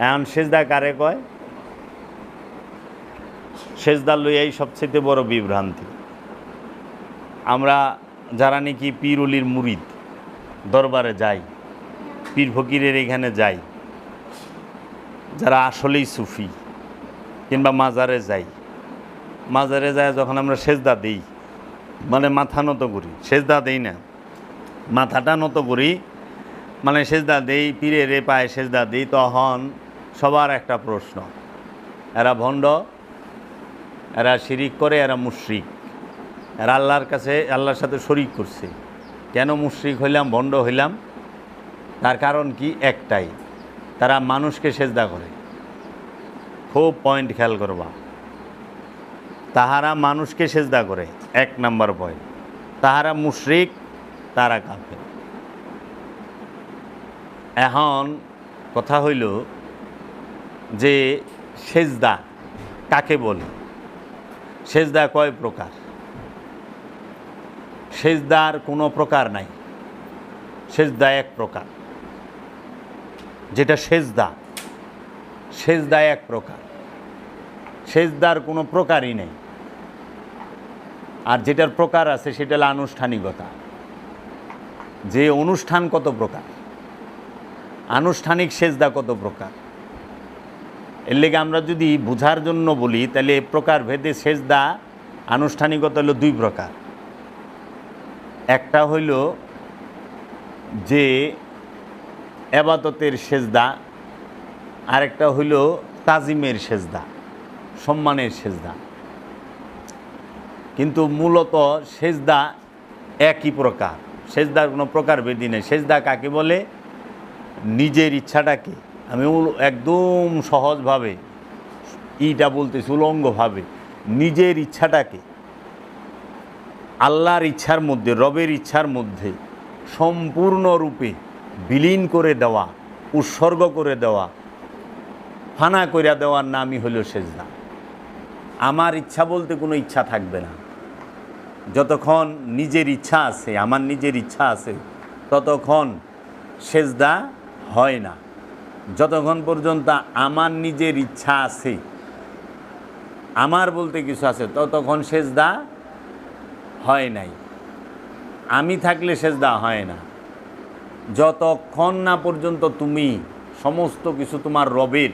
এখন সেজদা কারে কয়? সেজদা লইয়াই সবচেয়ে বড় বিভ্রান্তি। আমরা যারা নাকি পীর অলির মুরিদ দরবারে যাই, পীর ফকিরের এখানে যাই, যারা আসলেই সুফি, কিংবা মাজারে যাই, মাজারে যায় যখন আমরা সেজদা দিই, মানে মাথা নত করি, সেজদা দেই না, মাথাটা নত করি, মানে সেজদা দেই, পীরের পায়ে সেজদা দিই, তখন সবার একটা প্রশ্ন, এরা ভণ্ড, এরা শিরিক করে, এরা মুশরিক, এরা আল্লাহর কাছে আল্লাহর সাথে শরিক করছে। কেন মুশরিক হইলাম, ভণ্ড হইলাম? তার কারণ কি? একটাই, তারা মানুষকে সেজদা করে। খুব পয়েন্ট খেয়াল করবা, তাহারা মানুষকে সেজদা করে, 1 নাম্বার পয়েন্ট। তাহারা মুশরিক, তারা কাফের। এখন কথা হইল যে সেজদা কাকে বলে? সেজদা কয় প্রকার? সেজদার কোনো প্রকার নাই, সেজদা এক প্রকার। যেটা সেজদা, সেজদা এক প্রকার, সেজদার কোনো প্রকারই নেই। আর যেটার প্রকার আছে সেটা হলো আনুষ্ঠানিকতা। যে অনুষ্ঠান কত প্রকার, আনুষ্ঠানিক সেজদা কত প্রকার। এর লেগে আমরা যদি বোঝার জন্য বলি, তাহলে প্রকার ভেদে সেজদা আনুষ্ঠানিকতা হলো 2 প্রকার। একটা হইল যে এবাদতের সেজদা, আরেকটা হইল তাজিমের সেজদা, সম্মানের সেজদা। কিন্তু মূলত সেজদা একই প্রকার, সেজদার কোনো প্রকার ভেদি নেই। সেজদা কাকে বলে? নিজের ইচ্ছাটাকে, আমি একদম সহজভাবে ইটা বলতেছি, উলঙ্গভাবে, নিজের ইচ্ছাটাকে আল্লাহর ইচ্ছার মধ্যে, রবের ইচ্ছার মধ্যে সম্পূর্ণরূপে বিলীন করে দেওয়া, উৎসর্গ করে দেওয়া, ফানা করে দেওয়ার নামই হলো সেজদা। আমার ইচ্ছা বলতে কোনো ইচ্ছা থাকবে না। যতক্ষণ নিজের ইচ্ছা আছে, আমার নিজের ইচ্ছা আছে, ততক্ষণ সেজদা হয় না। যতক্ষণ পর্যন্ত আমার নিজের ইচ্ছা আছে, আমার বলতে কিছু আছে, ততক্ষণ সেজদা হয় নাই। আমি থাকলে সেজদা হয় না। যতক্ষণ না পর্যন্ত তুমি সমস্ত কিছু তোমার রবের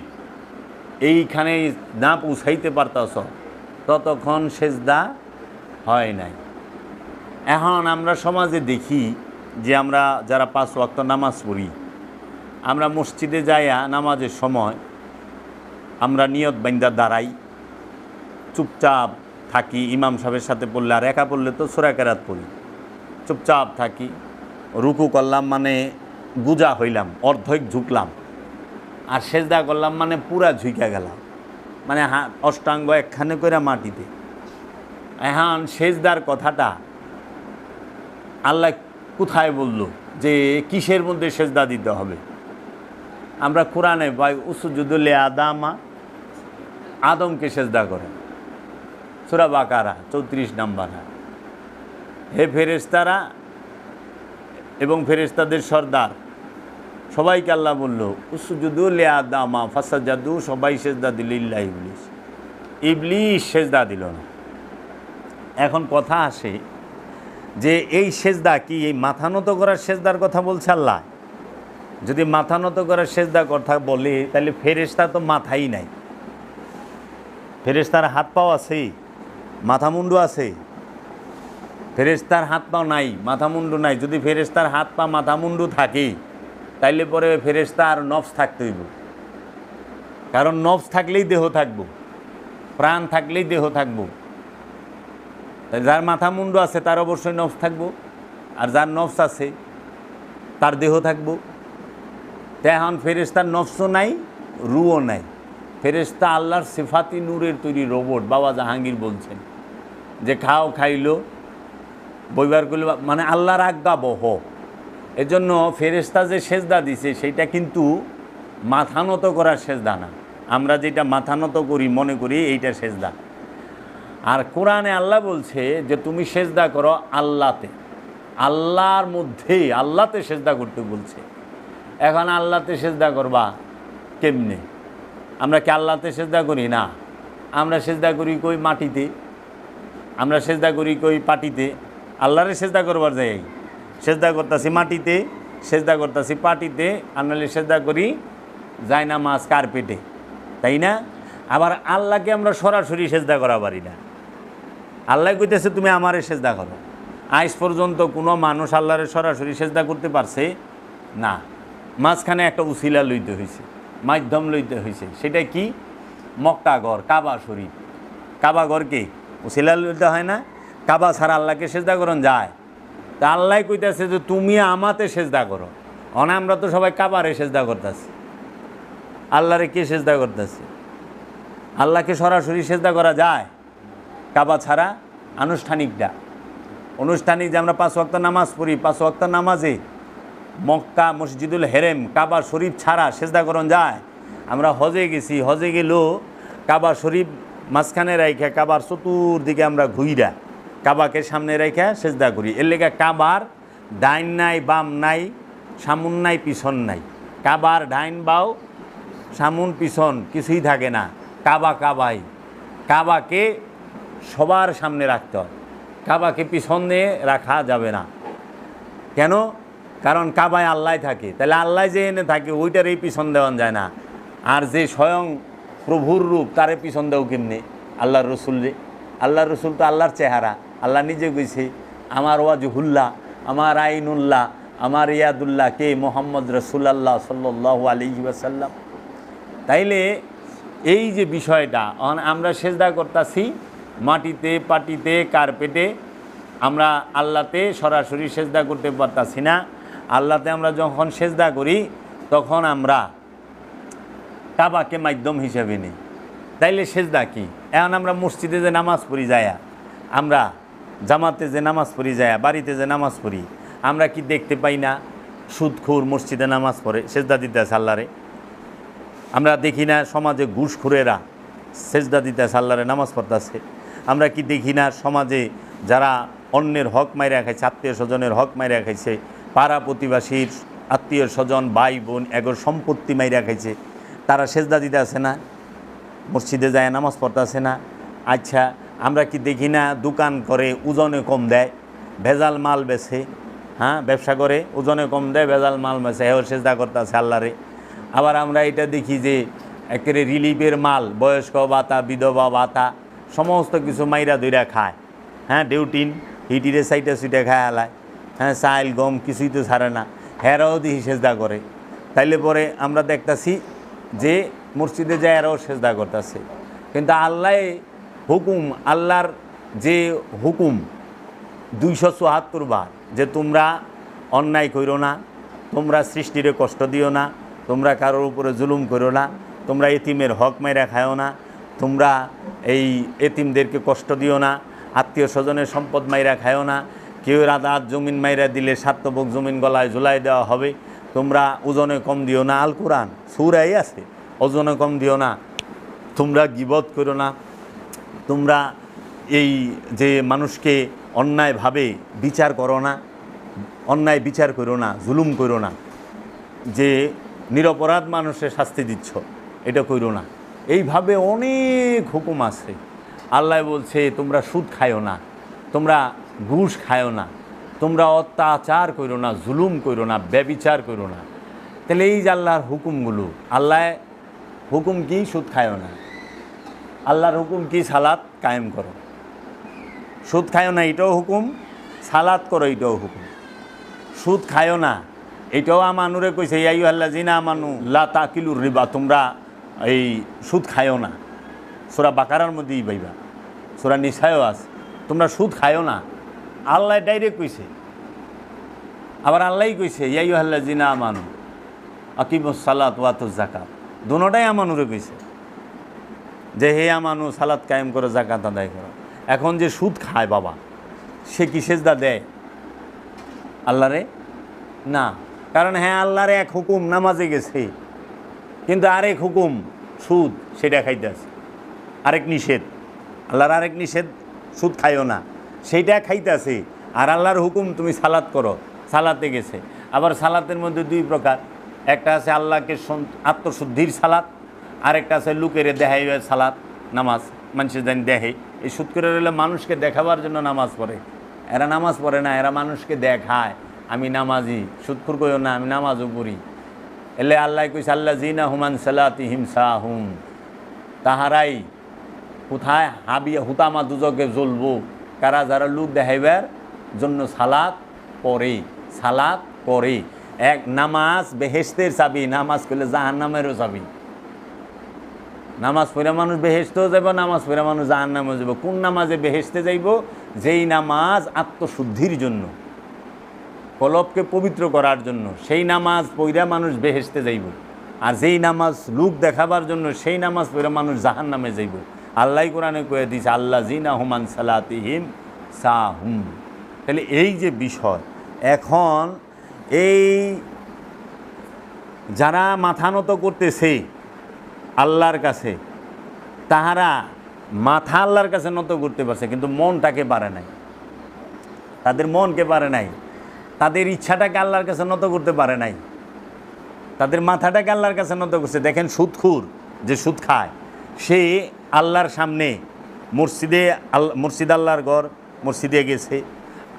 এইখানে না পৌঁছাইতে পারতাছ, ততক্ষণ সেজদা হয় নাই। এখন আমরা সমাজে দেখি যে আমরা যারা 5 ওয়াক্ত নামাজ পড়ি, আমরা মসজিদে যাইয়া নামাজের সময় আমরা নিয়ত বাইন্দা দাঁড়াই, চুপচাপ থাকি। ইমাম সাহেবের সাথে পড়লে, আর একা পড়লে তো সূরা কেরাত পড়ি, চুপচাপ থাকি। রুকু করলাম মানে গুজা হইলাম, অর্ধেক ঝুঁকলাম, আর সেজদা করলাম মানে পুরা ঝুঁকা গেলাম, মানে অষ্টাঙ্গ একখানে করে মাটিতে। এখন সেজদার কথাটা আল্লাহ কোথায় বলল যে কিসের মধ্যে সেজদা দিতে হবে? আমরা কোরআনে পাই উসজুদু লিআদামা, আদমকে সেজদা করে, সূরা বাকারা 34 নম্বর। হে ফেরেশতারা এবং ফেরেশতাদের সর্দার সবাইকে আল্লাহ বলল উসজুদু লিআদামা ফাসাজাদু, সবাই সেজদা দিল ইল্লা ইবলিস। ইবলিস সেজদা দিল না। এখন কথা আসে যে এই সেজদা কি এই মাথা নত করার সেজদার কথা বলছে আল্লাহ? যদি মাথা নত করার সেজদার কথা বলে, তাহলে ফেরেশতা তো মাথাই নাই। ফেরেশতার হাত পাও আছে, মাথা মুন্ডু আছে? ফেরেশতার হাত পাও নাই, মাথা মুন্ডু নাই। যদি ফেরেশতার হাত পা মাথা মুন্ডু থাকে, তাইলে পরে ফেরেশতার নফস থাকতে হইব। কারণ নফস থাকলেই দেহ থাকব, প্রাণ থাকলেই দেহ থাকব। যার মাথা মুন্ডু আছে তার অবশ্যই নফস থাকবো, আর যার নফস আছে তার দেহ থাকবো। তো এখন ফেরেশতার নফসও নাই, রুও নাই। ফেরেশতা আল্লাহর সিফাতি নূরের তৈরি রোবট। বাবা জাহাঙ্গীর বলছেন যে খাও খাইলো, বইবার করলে, মানে আল্লাহর আজ্ঞা বহ। এজন্য ফেরেশতা যে সেজদা দিছে সেইটা কিন্তু মাথা নত করার সেজদা না। আমরা যেটা মাথা নত করি মনে করি এইটা সেজদা। আর কোরআনে আল্লাহ বলছে যে তুমি সেজদা করো আল্লাহতে, আল্লাহর মধ্যে, আল্লাহতে সেজদা করতে বলছে। এখন আল্লাহতে সেজদা করবা কেমনে? আমরা কি আল্লাহতে সেজদা করি? না, আমরা সেজদা করি কই মাটিতে, আমরা সেজদা করি কই পাটিতে। আল্লাহরে সেজদা করবার যাই সেজদা করতেছি মাটিতে, সেজদা করতেছি পাটিতে, আর নাহলে সেজদা করি যায় না মাছ কার্পেটে, তাই না? আবার আল্লাহকে আমরা সরাসরি সেজদা করা পারি না। আল্লাহ কইতেছে তুমি আমারে সেজদা করো। আজ পর্যন্ত কোনো মানুষ আল্লাহরে সরাসরি সেজদা করতে পারছে না। মাঝখানে একটা উসিলা লইতে হয়েছে, মাধ্যম লইতে হয়েছে। সেটা কি? মক্কা ঘর, কাবা শরীফ। কাবা ঘরকে উসিলা লইতে হয় না? কাবা ছাড়া আল্লাহকে সেজদা করন যায়? তা আল্লাহ কইতেছে যে তুমি আমাতে সেজদা করো। আমরা তো সবাই কাবারে সেজদা করতেছি, আল্লাহরে কে সেজদা করতেছে? আল্লাহকে সরাসরি সেজদা করা যায় কাবা ছাড়া? আনুষ্ঠানিক যে আমরা 5 ওয়াক্ত নামাজ পড়ি, 5 ওয়াক্ত নামাজে মক্কা মসজিদুল হেরেম কাবা শরীফ ছাড়া সেজদা করন যায়? আমরা হজে গেছি, হজে গেলেও কাবা শরীফ মাঝখানে রাইখা কাবার চতুর্দিকে আমরা ঘুইরা কাবাকে সামনে রাইখা সেজদা করি। এর লেগে কাবার ডাইন নাই, বাম নাই, সামুন নাই, পিছন নাই। কাবার ডাইন বাও সামুন পিছন কিছুই থাকে না। কাবা কাবাই। কাবাকে সবার সামনে রাখতে হয়, কাবাকে পিছনে রাখা যাবে না। কেন? কারণ কাবায় আল্লাহ থাকে, তাহলে আল্লাহ যে এনে থাকে ওইটারই পিছন দেওয়া যায় না। আর যে স্বয়ং প্রভুর রূপ তারে পিছন দেও কেমনে? আল্লাহর রসুল রে। আল্লাহর রসুল তো আল্লাহর চেহারা। আল্লাহ নিজে কইছে আমার ওয়াজহুল্লাহ, আমার আইনুল্লাহ, আমার ইয়াদুল্লাহ কে? মোহাম্মদ রসুল্লাহ সাল্লাল্লাহু আলাইহি ওয়াসাল্লাম। তাইলে এই যে বিষয়টা আমরা সেজদা করতেছি মাটিতে, পাটিতে, কার্পেটে, আমরা আল্লাহতে সরাসরি সেজদা করতে পারতাছি না। আল্লাহতে আমরা যখন সেজদা করি তখন আমরা কাবাকে মাধ্যম হিসেবে নিই। তাইলে সেজদা কি? এখন আমরা মসজিদে যে নামাজ পড়ি যায়া, আমরা জামাতে যে নামাজ পড়ি যায়া, বাড়িতে যে নামাজ পড়ি, আমরা কি দেখতে পাই না সুদখোর মসজিদে নামাজ পড়ে সেজদা দিতে আছে আল্লাহরে? আমরা দেখি না সমাজে ঘুষখোরেরা সেজদা দিতে আছে আল্লাহরে, নামাজ পড়তেছে? আমরা কি দেখি না সমাজে যারা অন্যের হক মাইরা খাইছে, আত্মীয় স্বজনের হক মাইরা খাইছে, পাড়া প্রতিবাসীর আত্মীয় স্বজন ভাই বোন এগোর সম্পত্তি মাইরা খাইছে, তারা সেজদা দিতে আছে না? মসজিদে যায় নামাজ পড়তেছে না? আচ্ছা, আমরা কি দেখি না দোকান করে ওজনে কম দেয়, ভেজাল মাল বেছে, হ্যাঁ ব্যবসা করে ওজনে কম দেয়, ভেজাল মাল বেছে, এও সেজদা করতেছে আল্লাহরে। আবার আমরা এটা দেখি যে একেবারে রিলিফের মাল, বয়স্ক ভাতা, বিধবা ভাতা, সমস্ত কিছু মাইরা দইরা খায়, হ্যাঁ ডিউটিন হিটিরে সাইটা সুইটা খায় আলায়, হ্যাঁ চাইল গম কিছুই তো ছাড়ে না, হেরাও দেখি সেজদা করে। তাইলে পরে আমরা দেখতেছি যে মসজিদে যায় এরাও সেজদা করতেছে। কিন্তু আল্লাহ হুকুম, আল্লাহর যে হুকুম 274 বার যে তোমরা অন্যায় করো না, তোমরা সৃষ্টিরে কষ্ট দিও না, তোমরা কারোর উপরে জুলুম করো না, তোমরা এতিমের হক মাইরা খায়ও না, তোমরা এই এতিমদেরকে কষ্ট দিও না, আত্মীয় স্বজনের সম্পদ মাইরা খায়ও না, কেউ রাত জমিন মাইরা দিলে স্বার্থভোগ জমিন গলায় ঝুলাই দেওয়া হবে, তোমরা ওজনে কম দিও না, আল কোরআন সূরাই আছে, ওজনে কম দিও না, তোমরা গীবত করো না, তোমরা এই যে মানুষকে অন্যায়ভাবে বিচার করো না, অন্যায় বিচার করো না, জুলুম করো না, যে নিরপরাধ মানুষের শাস্তি দিচ্ছ এটা করো না। এইভাবে অনেক হুকুম আছে। আল্লাহ বলছে তোমরা সুদ খায়ও না, তোমরা ঘুষ খায়ও না, তোমরা অত্যাচার করো না, জুলুম করো না, ব্যভিচার করো না। তাহলে এই যে আল্লাহর হুকুমগুলো, আল্লাহ হুকুম কি? সুদ খায়ও না। আল্লাহর হুকুম কি? সালাত কায়েম করো। সুদ খায়ও না এটাও হুকুম, সালাত করো এটাও হুকুম। সুদ খায়ও না এটাও আমানুরে কইছে ইয়া আইয়ুহাল্লাযিনা আমানু লা তাকিলুর রিবা, তোমরা এই সুদ খায়ও না। সূরা বাকারার মধ্যেই পাইবা, সূরা নিসায়ও আছে, তোমরা সুদ খায়ও না। আল্লাহ ডাইরেক্ট কইছে। আবার আল্লাহই কইছে ইয়া আইয়ুহাল্লাযিনা আমানু আকিমুস সালাত ওয়া আতুজ যাকাত, দুটোটাই আমানুরে কইছে যে হে আমানু সালাত কায়েম করো, যাকাত আদায় করো। এখন যে সুদ খায় বাবা, সে কি সেজদা দেয় আল্লাহরে? না। কারণ হ্যাঁ আল্লাহর এক হুকুম নামাজে গেছে, কিন্তু আরেক হুকুম সুদ, সেটা খাইতেছে। আরেক নিষেধ, আল্লাহর আরেক নিষেধ সুদ খাইও না, সেইটা খাইতেছে। আর আল্লাহর হুকুম তুমি সালাত করো, সালাতে গেছে। আবার সালাতের মধ্যে দুই প্রকার, একটা আছে আল্লাহকে আত্মশুদ্ধির সালাত, আরেকটা আছে লুকেরে দেখাইবে সালাত নামাজ, মানুষের জানি দেখে। এই সুৎখুরের হলে মানুষকে দেখাবার জন্য নামাজ পড়ে, এরা নামাজ পড়ে না, এরা মানুষকে দেখায় আমি নামাজি। সুৎখুর কইও না আমি নামাজও পড়ি। এলে আল্লাহ কইছে আল্লাহ জিনা হুমান সালাতি হিমসা হুম, তাহারাই কোথায় হাবিয়া হুতামা দুজকে জ্বলবো, কারা যারা লোক দেখাইবার জন্য সালাত পড়ে, সালাত পড়ে। এক নামাজ বেহেশতের চাবি, নামাজ করলে জাহান্নামেরও চাবি। নামাজ পড়ে মানুষ বেহেশতেও যাব, নামাজ পড়ে মানুষ জাহান্নামেও যাব। কোন নামাজে বেহেশতে যাইব? যেই নামাজ আত্মশুদ্ধির জন্য, কলবকে পবিত্র করার জন্য, সেই নামাজ পড়া মানুষ বেহেশতে যাইব। আর যেই নামাজ লোক দেখাবার জন্য, সেই নামাজ পড়ে মানুষ জাহান্নামে যাইব। আল্লাহ কোরআনে কয়ে দিয়েছে আল্লাহ জিনা হুমান সালাতিহিম সাহুম। তাহলে এই যে বিষয়, এখন এই যারা মাথা নত করতেছে আল্লাহর কাছে, তাহারা মাথা আল্লাহর কাছে নত করতে পারছে, কিন্তু মনটাকে পারে নাই, তাদের মনকে পারে নাই, তাদের ইচ্ছাটাকে আল্লাহর কাছে নত করতে পারে নাই, তাদের মাথাটাকে আল্লাহর কাছে নত করছে। দেখেন সুদখুর যে সুদ খায়, সে আল্লাহর সামনে মসজিদ আল্লাহর ঘর, মসজিদে গেছে,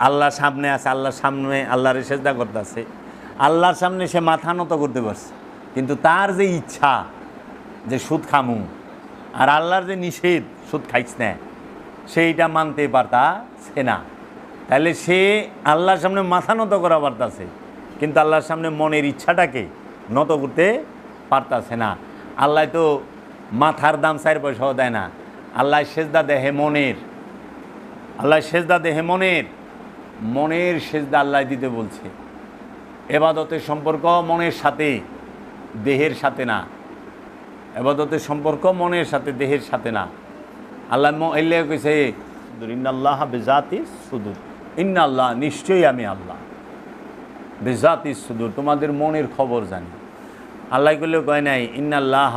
আল্লাহর সামনে আছে, আল্লাহর সামনে আল্লাহর সেজদা করতে আছে, আল্লাহর সামনে সে মাথা নত করতে পারছে, কিন্তু তার যে ইচ্ছা যে সুদ খামু আর আল্লাহর যে নিষেধ সুদ খাইছ না, সেইটা মানতে পারতাছে না। তাহলে সে আল্লাহর সামনে মাথা নত করা পারতাছে, কিন্তু আল্লাহর সামনে মনের ইচ্ছাটাকে নত করতে পারতাছে না। আল্লাহ তো মাথার দাম 4 পয়সাও দেয় না, আল্লাহ সেজদা দেহে মনের, আল্লাহ সেজদা দেহে মনের, মনের সেজদা আল্লাহ দিতে বলছে। এবাদতের সম্পর্ক মনের সাথে, দেহের সাথে না। এবাদতের সম্পর্ক মনের সাথে, দেহের সাথে না। আল্লাহ এলে কইছে ইন্নাল্লাহ বিজাতি সুদূর, ইন্নাল্লাহ নিশ্চয়ই আমি আল্লাহ বিজাতি সুদূর, তোমাদের মনের খবর জানি। আল্লাহ করলেও কয় নাই ইন্নাল্লাহ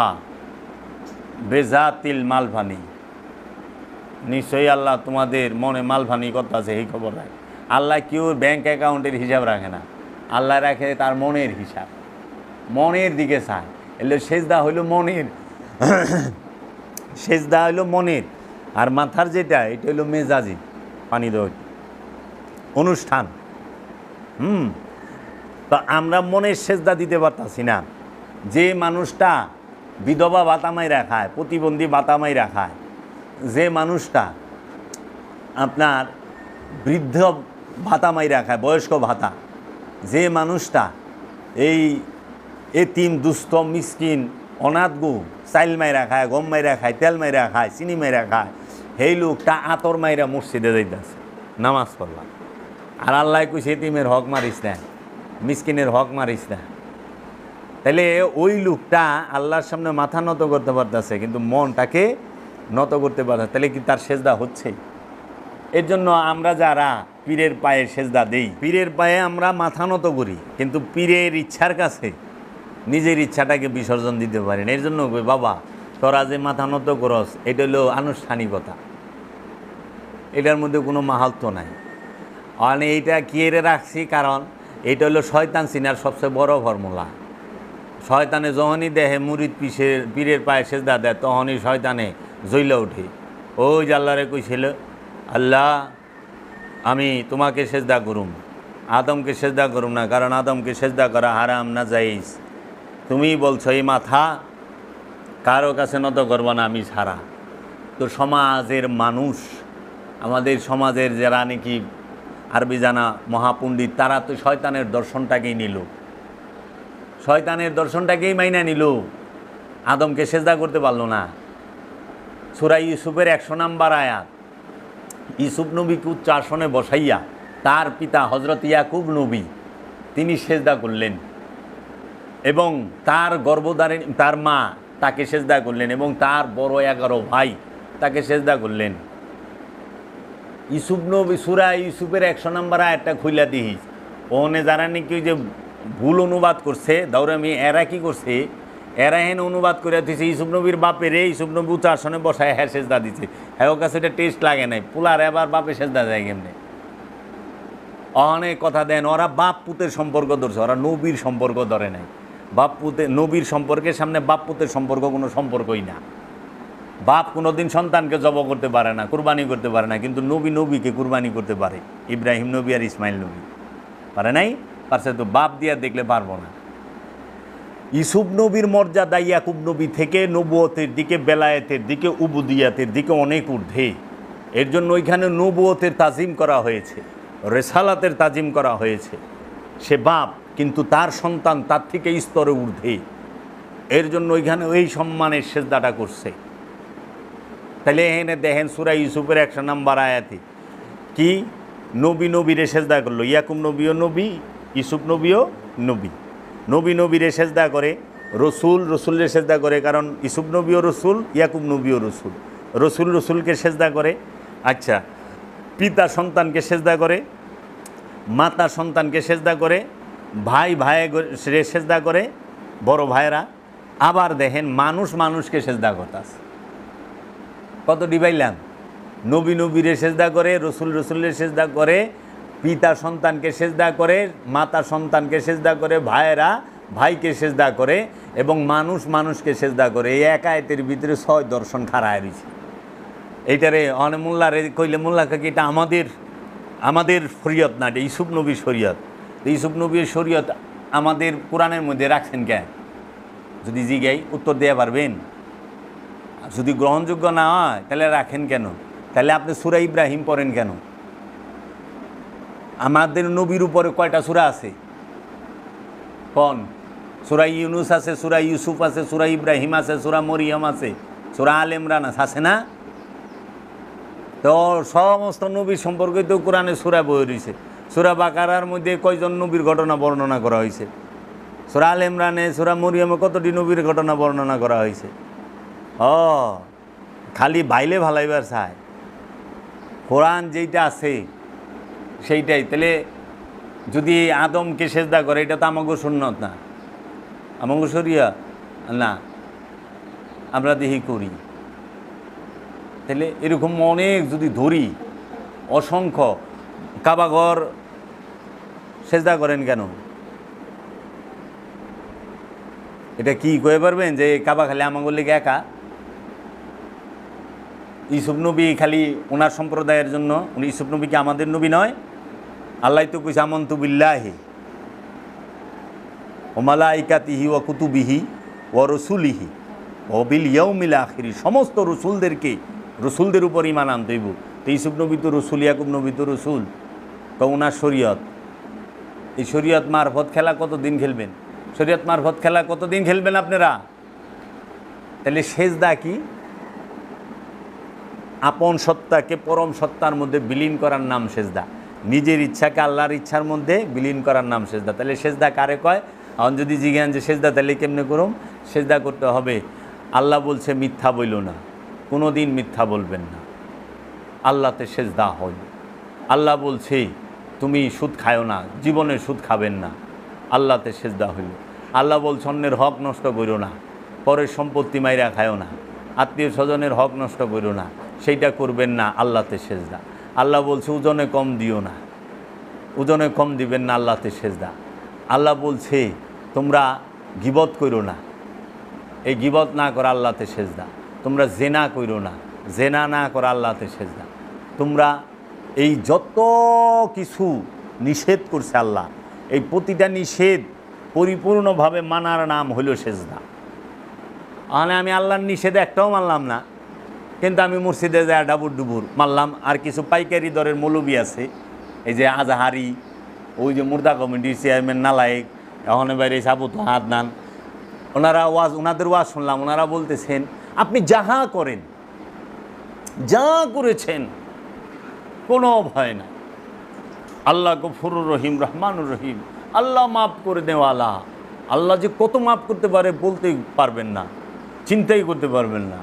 বেজাতিল মালভানি, নিশ্চয়ই আল্লাহ তোমাদের মনে মালভানি কথা আছে এই খবর রাখে। আল্লাহ কেউ ব্যাংক অ্যাকাউন্টের হিসাব রাখে না, আল্লাহ রাখে তার মনের হিসাব, মনের দিকে চায়। এলে সেজদা হইল মনের, সেজদা হইল মনের, আর মাথার যেটা এটা হইল মেজাজি, পানি দই অনুষ্ঠান। তো আমরা মনের সেজদা দিতে পারতাছি না। যে মানুষটা বিধবা ভাতামাই রাখায়, প্রতিবন্ধী ভাতামাই রাখায়, যে মানুষটা আপনার বৃদ্ধ ভাতামাই রাখায়, বয়স্ক ভাতা, যে মানুষটা এই এতিম দুস্থ মিসকিন অনাথগু চাইল মাইরা খায়, গম মাইরা খায়, তেল মাইরা খায়, চিনি মাইরা খায়, সেই লোকটা আতর মাইরা মসজিদে যাইতেছে নামাজ পড়লাম। আর আল্লাহ কইছে এতিমের হক মারিস না, মিসকিনের হক মারিস না। তাহলে ওই লোকটা আল্লাহর সামনে মাথা নত করতে পারতেছে, কিন্তু মনটাকে নত করতে পারছে, তাহলে কি তার সেজদা হচ্ছে? এর জন্য আমরা যারা পীরের পায়ে সেজদা দেই, পীরের পায়ে আমরা মাথা নত করি, কিন্তু পীরের ইচ্ছার কাছে নিজের ইচ্ছাটাকে বিসর্জন দিতে পারি না। এর জন্য কই বাবা তোরা যে মাথা নত করস, এটা হলো আনুষ্ঠানিকতা, এটার মধ্যে কোনো মাহাত্ম্য নাই। আর এইটা কিয়েরে রাখছি, কারণ এটা হলো শয়তান চিনার সবচেয়ে বড় ফর্মুলা। শয়তানে যখনই দেহে মুরিদ পীরের পায়ে সেজদা দেয়, তখনই শয়তানে জ্বলে ওঠে। ওই যে আল্লাহরে কইছিল আল্লাহ আমি তোমাকে সেজদা করুম, আদমকে সেজদা করুম না, কারণ আদমকে সেজদা করা হারাম না জায়েজ। তুমি বলছো এই মাথা কারো কাছে নত করবো না আমি ছাড়া। তো সমাজের মানুষ, আমাদের সমাজের যারা নাকি আরবি জানা মহাপণ্ডিত, তারা তো শয়তানের দর্শনটাকেই নিল, শয়তানের দর্শনটাকেই মাইনা নিল, আদমকে সেজদা করতে পারলো না। সূরা ইউসুফের 100 নম্বর আয়াত, ইউসুফ নবীকে উচ্চ আসনে বসাইয়া তার পিতা হজরত ইয়াকুব নবী তিনি সেজদা করলেন, এবং তার গর্ভধারিণী তার মা তাকে সেজদা করলেন, এবং তার বড় 11 ভাই তাকে সেজদা করলেন। ইউসুফ নবী সূরা ইউসুফের 100 নম্বর আয়াতটা খুইলা দিস, ওখানে যারা নাকি ওই যে ভুল অনুবাদ করছে দৌড়ামি, এরা কি করছে, এরা হেন অনুবাদ করে দিয়েছে ইউসুফ নবীর বাপের ইউসুফ নবী উচ্চ আসনে বসায় হ্যাঁ সেজদা দিচ্ছে। হ্যাঁ ওর কাছে এটা টেস্ট লাগে নাই, পুলার এবার বাপে সেজদা যায় কেমনে? অনেক কথা দেন, ওরা বাপ পুতের সম্পর্ক ধরছে, ওরা নবীর সম্পর্ক ধরে নাই। বাপ পুতে নবীর সম্পর্কের সামনে বাপ পুতের সম্পর্ক কোনো সম্পর্কই না। বাপ কোনোদিন সন্তানকে জব করতে পারে না, কুরবানি করতে পারে না, কিন্তু নবী নবীকে কুরবানি করতে পারে। ইব্রাহিম নবী আর ইসমাইল নবী পারে নাই, পারছে তো বাপ দিয়া দেখলে পারবো না। ইউসুফ নবীর মর্যাদা ইয়াকুব নবী থেকে নবুয়তের দিকে, বেলায়েতের দিকে, উবুদিয়াতের দিকে অনেক ঊর্ধ্বে। এর জন্য ওইখানে নবুয়তের তাজিম করা হয়েছে, রেসালাতের তাজিম করা হয়েছে। সে বাপ, কিন্তু তার সন্তান তার থেকে স্তরে ঊর্ধ্বে। এর জন্য ওইখানে ওই সম্মানের সেজদাটা করছে। তাহলে এখানে দেখেন সূরা ইউসুফের 100 নম্বর আয়াতে কি নবী নবীরে সেজদা করলো। ইয়াকুব নবীও নবী, ইউসুফ নবীও নবী। নবী নবীরে সেজদা করে, রসুল রসুলরে সেজদা করে, কারণ ইউসুফ নবীও রসুল, ইয়াকুব নবীও রসুল। রসুল রসুলকে সেজদা করে। আচ্ছা, পিতা সন্তানকে সেজদা করে, মাতা সন্তানকে সেজদা করে, ভাই ভাই সেজদা করে, বড় ভাইরা। আবার দেখেন মানুষ মানুষকে সেজদা করতাস। কত ডিবাইলাম, নবী নবীরে সেজদা করে, রসুল রসুলের সেজদা করে, পিতা সন্তানকে সেজদা করে, মাতা সন্তানকে সেজদা করে, ভাইয়েরা ভাইকে সেজদা করে, এবং মানুষ মানুষকে সেজদা করে। এই এক আয়াতের ভিতরে 6 দর্শন খাড়ায় রয়েছে। এইটারে অনেক মোল্লারে কইলে মোল্লা কাকি এটা আমাদের শরীয়ত না, এটা ইউসুফ নবীর শরীয়ত। ইউসুফ নবীর শরীয়ত আমাদের কোরআনের মধ্যে রাখছেন কেন? যদি জিগাই উত্তর দেওয়া পারবেন? যদি গ্রহণযোগ্য না হয় তাহলে রাখেন কেন? তাহলে আপনি সূরা ইব্রাহিম পড়েন কেন? আমাদের নবীর উপরে কয়টা সূরা আছে কোন? সূরা ইউনুস আছে, সূরা ইউসুফ আছে, সূরা ইব্রাহিম আছে, সূরা মরিয়ম আছে, সূরা আল ইমরান আছে না? তো সমস্ত নবীর সম্পর্কে তো কোরআনে সূরা বই রয়েছে। সূরা বাকারার মধ্যে কয়জন নবীর ঘটনা বর্ণনা করা হয়েছে? সূরা আল ইমরানে, সূরা মরিয়মে কতটি নবীর ঘটনা বর্ণনা করা হয়েছে? খালি বাইলে ভালাইবার চায়। কোরআন যেইটা আছে সেইটাই। তাহলে যদি আদমকে সেজদা করে, এটা তো আমাগো সুন্নত না, আমাগো শরিয়া না, আমরা দেখি করি। তাহলে এরকম অনেক যদি ধরি, অসংখ্য। কাবাঘর সেজদা করেন কেন? এটা কি কয়ে পারবেন যে কাবা খালি আমাগো লেগে একা? ইউসুফ নবী খালি ওনার সম্প্রদায়ের জন্য? উনি ইউসুফ নবী কি আমাদের নবী নয়? আল্লাহ তো কইছে আমানতু বিল্লাহি ওয়া মালাইকাতিহি ওয়া কুতুবিহি ওয়া রাসূলিহি ওয়া বিল ইয়াউমিল আখির। সমস্ত রসুলদের উপর ঈমান আনতে হইব। তো ইউসুফ নবী তো রসুল, ইয়াকুব নবী তো রসুল। তো ওনার শরীয়ত, এই শরীয়ত মারফত খেলা কতদিন খেলবেন? শরীয়ত মারফত খেলা কতদিন খেলবেন আপনারা? তাহলে সেজদা কি? আপন সত্তাকে পরম সত্তার মধ্যে বিলীন করার নাম সেজদা। নিজের ইচ্ছাকে আল্লাহর ইচ্ছার মধ্যে বিলীন করার নাম সেজদা। তাহলে সেজদা কারে কয়? এখন যদি জিজ্ঞান যে সেজদা তাহলে কেমনে করুম? সেজদা করতে হবে, আল্লাহ বলছে মিথ্যা বইল না, কোনো দিন মিথ্যা বলবেন না, আল্লাহতে সেজদা হয়। আল্লাহ বলছে তুমি সুদ খায়ও না, জীবনে সুদ খাবেন না, আল্লাহতে সেজদা হইল। আল্লাহ বলছে অন্যের হক নষ্ট করো না, পরের সম্পত্তি মাইরা খায়ও না, আত্মীয় স্বজনের হক নষ্ট করো না, সেইটা করবেন না, আল্লাহতে সেজদা। আল্লাহ বলছে ওজনে কম দিও না, ওজনে কম দিবেন না, আল্লাহতে সেজদা। আল্লাহ বলছে তোমরা গীবত করো না, এই গীবত না করা আল্লাহতে সেজদা। তোমরা জেনা করো না, জেনা না করা আল্লাহতে সেজদা। তোমরা এই যত কিছু নিষেধ করছে আল্লাহ, এই প্রতিটা নিষেধ পরিপূর্ণভাবে মানার নাম হইল সেজদা। মানে আমি আল্লাহর নিষেধ একটাও মানলাম না, কিন্তু আমি মসজিদে যায় ডাবুর ডুবুর মারলাম। আর কিছু পাইকারি দরের মৌলবি আছে, এই যে আজাহারি, ওই যে মুর্দা কমিটির চেয়ারম্যান নালায়েক, এখন বাইরে সাবুত আদনান, ওনাদের ওয়াজ শুনলাম। ওনারা বলতেছেন আপনি যাহা করেন, যা করেছেন কোনো ভয় নাই, আল্লাহ গফুরুর রহিম, রহমানুর রহিম, আল্লাহ মাফ করে দেওয়ালা। আল্লাহ যে কত মাফ করতে পারে বলতেই পারবেন না, চিন্তাই করতে পারবেন না।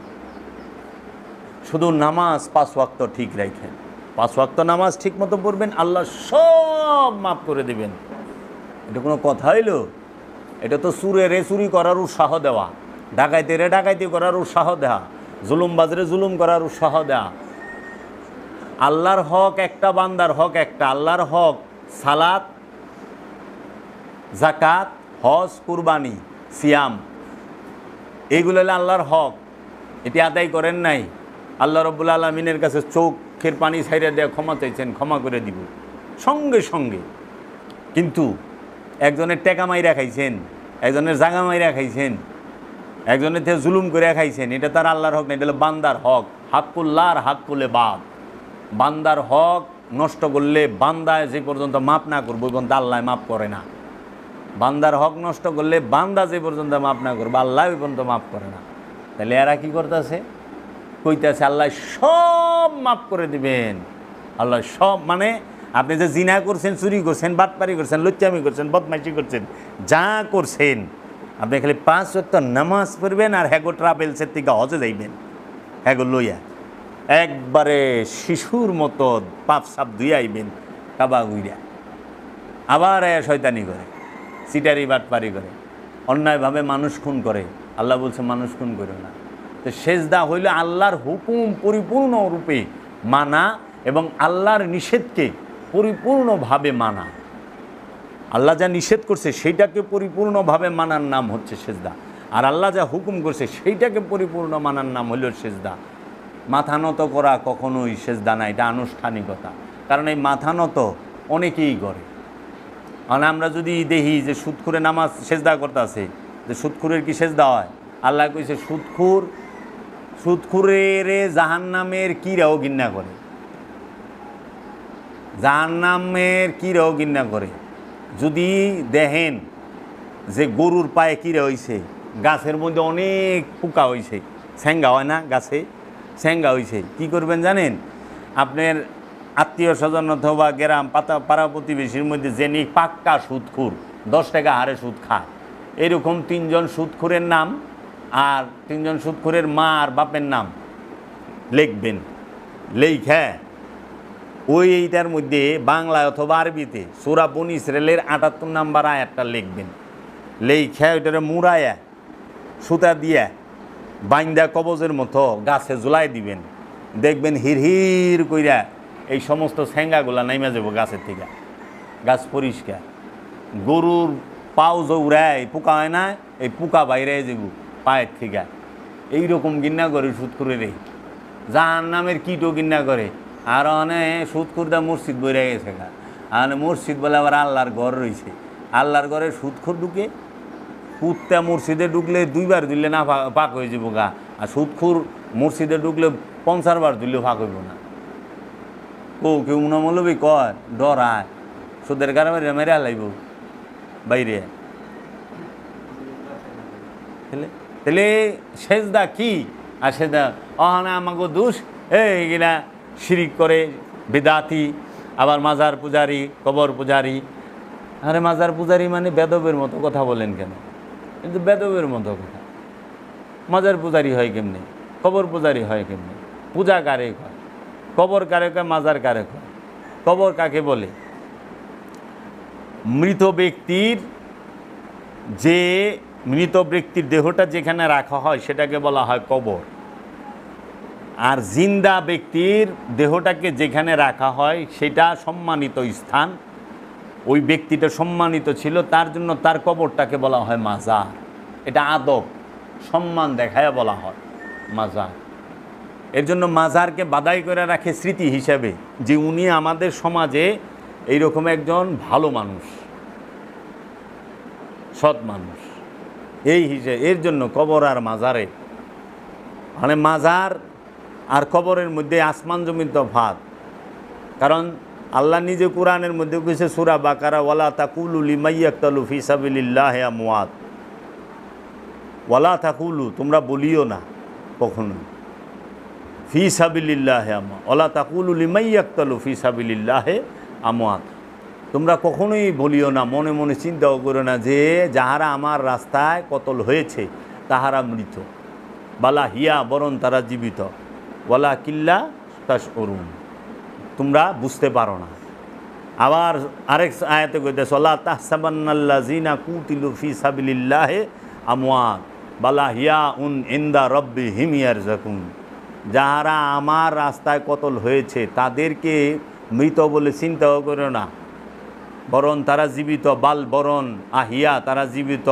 শুধু নামাজ 5 ওয়াক্ত ঠিক রাখেন, 5 ওয়াক্ত নামাজ ঠিক মতো পড়বেন, আল্লাহ সব মাফ করে দেবেন। এটা কোনো কথা হইল? এটা তো চুরেরে চুরি করার উৎসাহ দেওয়া, ডাকাইতেরে ডাকাইতি করার উৎসাহ দেওয়া, জুলুমবাজরে জুলুম করার উৎসাহ দেওয়া। আল্লাহর হক একটা, বান্দার হক একটা। আল্লাহর হক সালাত, জাকাত, হজ, কুরবানি, সিয়াম, এইগুলো হলো আল্লাহর হক, এটি আদায় করেন নাই। আল্লাহ রাব্বুল আলামিনের কাছে চোখের পানি ছাইড়া দেওয়া ক্ষমা চাইছেন, ক্ষমা করে দিব সঙ্গে সঙ্গে। কিন্তু একজনের টেকা মাইরা খাইছেন, একজনের জাগা মাইরা খাইছেন, একজনের থেকে জুলুম করে খাইছেন, এটা তার আল্লাহর হক না, এটা হলো বান্দার হক। হাক্কুল্লাহর হাক্কুলে বাদ, বান্দার হক নষ্ট করলে বান্দায় যে পর্যন্ত মাপ না করবো ওই পর্যন্ত আল্লাহ মাপ করে না। বান্দার হক নষ্ট করলে বান্দা যে পর্যন্ত মাপ না করবো আল্লাহ ওই পর্যন্ত মাপ করে না। তাহলে এরা কী করতেছে, কইতেছে আল্লাহ সব মাপ করে দিবেন। আল্লাহ সব মানে আপনি যে জিনা করছেন, চুরি করছেন, বাটপারি করছেন, লুচ্চামি করছেন, বদমাইশি করছেন, যা করছেন, আপনি খালি 5 ওয়াক্ত নামাজ পড়বেন আর হ্যাগো ট্রাভেলসের থেকে হজে যাইবেন, হ্যাগো লইয়া একবারে শিশুর মতো পাপ সাপ ধুয়ে আইবেন কাবা গুইরা। আবার শয়তানি করে, সিটারি বাটপারি করে, অন্যায়ভাবে মানুষ খুন করে। আল্লাহ বলছে মানুষ খুন করে না। তো সেজদা হইল আল্লাহর হুকুম পরিপূর্ণ রূপে মানা এবং আল্লাহর নিষেধকে পরিপূর্ণভাবে মানা। আল্লাহ যা নিষেধ করছে সেইটাকে পরিপূর্ণভাবে মানার নাম হচ্ছে সেজদা, আর আল্লাহ যা হুকুম করছে সেইটাকে পরিপূর্ণ মানার নাম হইল সেজদা। মাথা নত করা কখনোই সেজদা না, এটা আনুষ্ঠানিকতা। কারণ এই মাথা নত অনেকেই করে। কারণ আমরা যদি দেখি যে সুদখুরে নামাজ সেজদা করতে আছে, যে সুদখুরের কি সেজদা হয়? আল্লাহ কইছে সুদখুরের জাহান্নামের কিরাও ঘৃণা করে, জাহান্নামের কিরাও ঘৃণা করে। যদি দেখেন যে গরুর পায়ে কিরা হইছে, গাছের মধ্যে অনেক পোকা হইছে, স্যাঙ্গা হয় না গাছে, স্যাঙ্গা হইছে, কি করবেন জানেন? আপনার আত্মীয় স্বজন অথবা গ্রাম পাড়া প্রতিবেশীর মধ্যে যিনি পাক্কা সুদখুর, 10 টাকা হারে সুদ খায়, এরকম 3 জন সুদখুরের নাম আর 3 জন সুদখুরের মা আর বাপের নাম লিখবেন। লেখা ওই এইটার মধ্যে বাংলায় অথবা আরবিতে সূরা বনী ইসরাইলের 78 নম্বর আয়াতটা লিখবেন। লেখা ওইটারে মুড়ায়া সুতা দিয়া বাইন্দা কবজের মতো গাছে ঝুলাই দিবেন। দেখবেন হির কইরা এই সমস্ত ঠ্যাঙ্গাগুলা নাইমা যাব গাছের থেকে, গাছ পরিষ্কার। গরুর পাও জৌড়ায় পোকা হয় না, এই পোকা বাইরে যাব পায়ের থেকে। এইরকম গিন্না করে সুদখুরের, জাহান্নামের কীটও গিন্না করে। আর অনেক সুদখুরদা মসজিদ বইরে গেছে গা, আর মসজিদ বলে আবার আল্লাহর ঘর রয়েছে, আল্লাহর ঘরে সুদখুর ঢুকে। কুত্তা মসজিদে ঢুকলে 2 বার ধুললে না পাক হয়ে যাব গা, আর সুদখুর মসজিদে ঢুকলে 50 বার ধুললেও ফাঁক হইব না। কেউ মনোমলবি কয় ডরায়, সুদের কারণে মেরে হালাইব বাইরে। তাহলে সেজদা কি? আর সেজদা অহনা আমাকে দোষ, এইগুলা শিরিক করে বিদাতি, আবার মাজার পূজারি, কবর পূজারি। আরে মাজার পূজারি মানে বেদবের মতো কথা বলেন কেন? কিন্তু বেদবের মতো কথা। মাজার পূজারি হয় কেমনে? কবর পূজারি হয় কেমনে? পূজা কারে হয়? কবর কারে কয়? মাজার কারে হয়? কবর কাকে বলে? মৃত ব্যক্তির দেহটা যেখানে রাখা হয় সেটাকে বলা হয় কবর। আর জিন্দা ব্যক্তির দেহটাকে যেখানে রাখা হয় সেটা সম্মানিত স্থান। ওই ব্যক্তিটা সম্মানিত ছিল, তার জন্য তার কবরটাকে বলা হয় মাজার। এটা আদব, সম্মান দেখায় বলা হয় মাজার। এর জন্য মাজারকে বাদাই করে রাখে স্মৃতি হিসাবে যে উনি আমাদের সমাজে এইরকম একজন ভালো মানুষ, সৎ মানুষ, এই হিসেবে। এর জন্য কবর আর মাজারে, মানে মাজার আর কবরের মধ্যে আসমান জমিন তফাৎ। কারণ আল্লাহ নিজে কোরআনের মধ্যে কইছে সূরা বাকারা, ওয়ালা তাকুলু লিমান ইয়াকতালু ফি সাবিলিল্লাহি আমওয়াত, ওয়ালা তাকুলু, তোমরা বলিও না কখনো, ফি সাবিলিল্লাহি আমওয়াত, ওয়ালা তাকুলু লিমান ইয়াকতালু ফি সাবিলিল্লাহি আমওয়াত, তোমরা কখনোই বলিও না, মনে মনে চিন্তাও করো না যে যাহারা আমার রাস্তায় কতল হয়েছে তাহারা মৃত, বালা হিয়া, বরং তারা জীবিত, ওয়ালা কিল্লা তাশউরুন, তোমরা বুঝতে পারো না। আবার আরেক আয়াতে কইতেছে ওয়ালা তাহসাবান্নাল্লাযিনা কুতিলু ফি সাবিলিল্লাহি আমওয়াত বালা হিয়া ইনদা রাব্বিহিম ইয়ারযাকুন, যাহারা আমার রাস্তায় কতল হয়েছে তাদেরকে মৃত বলে চিন্তাও করো না, বরং তারা জীবিত, বরং আহিয়া, তারা জীবিত